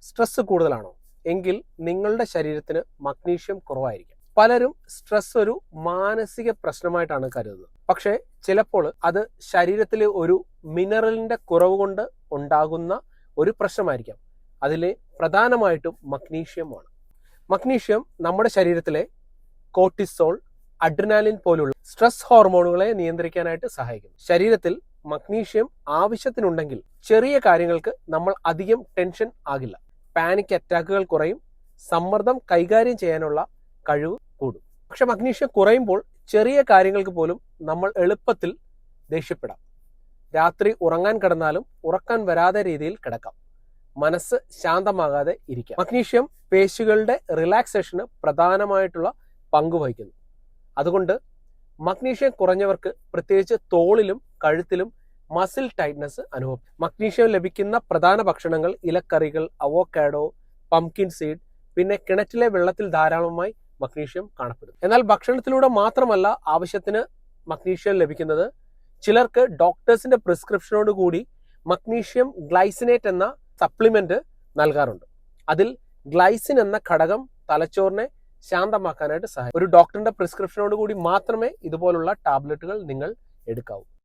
Stress കൂടുതലാണോ എങ്കിൽ നിങ്ങളുടെ ശരീരത്തിന് മഗ്നീഷ്യം കുറവായിരിക്കും. പലരും സ്ട്രെസ് ഒരു മാനസിക പ്രശ്നമായിട്ടാണ് കരുതുന്നത്. പക്ഷേ ചിലപ്പോൾ അത് ശരീരത്തിലെ ഒരു മിനറലിന്റെ കുറവ് കൊണ്ട് ഉണ്ടാകുന്ന ഒരു പ്രശ്നമായിരിക്കാം. അതിൽ പ്രധാനമായിട്ടും മഗ്നീഷ്യമാണ്. മഗ്നീഷ്യം നമ്മുടെ ശരീരത്തിലെ കോർട്ടിസോൾ, അഡ്രിനാലിൻ പോലുള്ള സ്ട്രെസ് ഹോർമോണുകളെ നിയന്ത്രിക്കാനായിട്ട് സഹായിക്കുന്നു. ശരീരത്തിൽ മഗ്നീഷ്യം ആവശ്യത്തിനുണ്ടെങ്കിൽ ചെറിയ കാര്യങ്ങൾക്ക് നമ്മൾ അധികം ടെൻഷൻ ആകില്ല. പാനിക് അറ്റാക്കുകൾ കുറയും, സമ്മർദ്ദം കൈകാര്യം ചെയ്യാനുള്ള കഴിവ് കൂടും. പക്ഷെ മഗ്നീഷ്യം കുറയുമ്പോൾ ചെറിയ കാര്യങ്ങൾക്ക് പോലും നമ്മൾ എളുപ്പത്തിൽ ദേഷ്യപ്പെടാം. രാത്രി ഉറങ്ങാൻ കിടന്നാലും ഉറക്കാൻ വരാതെ രീതിയിൽ കിടക്കാം. മനസ്സ് ശാന്തമാകാതെ ഇരിക്കാം. മഗ്നീഷ്യം പേശികളുടെ റിലാക്സേഷന് പ്രധാനമായിട്ടുള്ള പങ്ക് വഹിക്കുന്നു. അതുകൊണ്ട് മഗ്നീഷ്യം കുറഞ്ഞവർക്ക് പ്രത്യേകിച്ച് തോളിലും കഴുത്തിലും മസിൽ ടൈറ്റ്നസ് അനുഭവപ്പെടും. മഗ്നീഷ്യം ലഭിക്കുന്ന പ്രധാന ഭക്ഷണങ്ങൾ ഇലക്കറികൾ, അവോക്കാഡോ, പംകിൻ സീഡ്, പിന്നെ കിണറ്റിലെ വെള്ളത്തിൽ ധാരാളമായി മഗ്നീഷ്യം കാണപ്പെടും. എന്നാൽ ഭക്ഷണത്തിലൂടെ മാത്രമല്ല ആവശ്യത്തിന് മഗ്നീഷ്യം ലഭിക്കുന്നത്. ചിലർക്ക് ഡോക്ടേഴ്സിന്റെ പ്രിസ്ക്രിപ്ഷനോട് കൂടി മഗ്നീഷ്യം ഗ്ലൈസിനേറ്റ് എന്ന സപ്ലിമെന്റ് നൽകാറുണ്ട്. അതിൽ ഗ്ലൈസിൻ എന്ന ഘടകം തലച്ചോറിനെ ശാന്തമാക്കാനായിട്ട് സഹായിക്കും. ഒരു ഡോക്ടറിന്റെ പ്രിസ്ക്രിപ്ഷനോട് കൂടി മാത്രമേ ഇതുപോലുള്ള ടാബ്ലറ്റുകൾ നിങ്ങൾ എടുക്കാവൂ.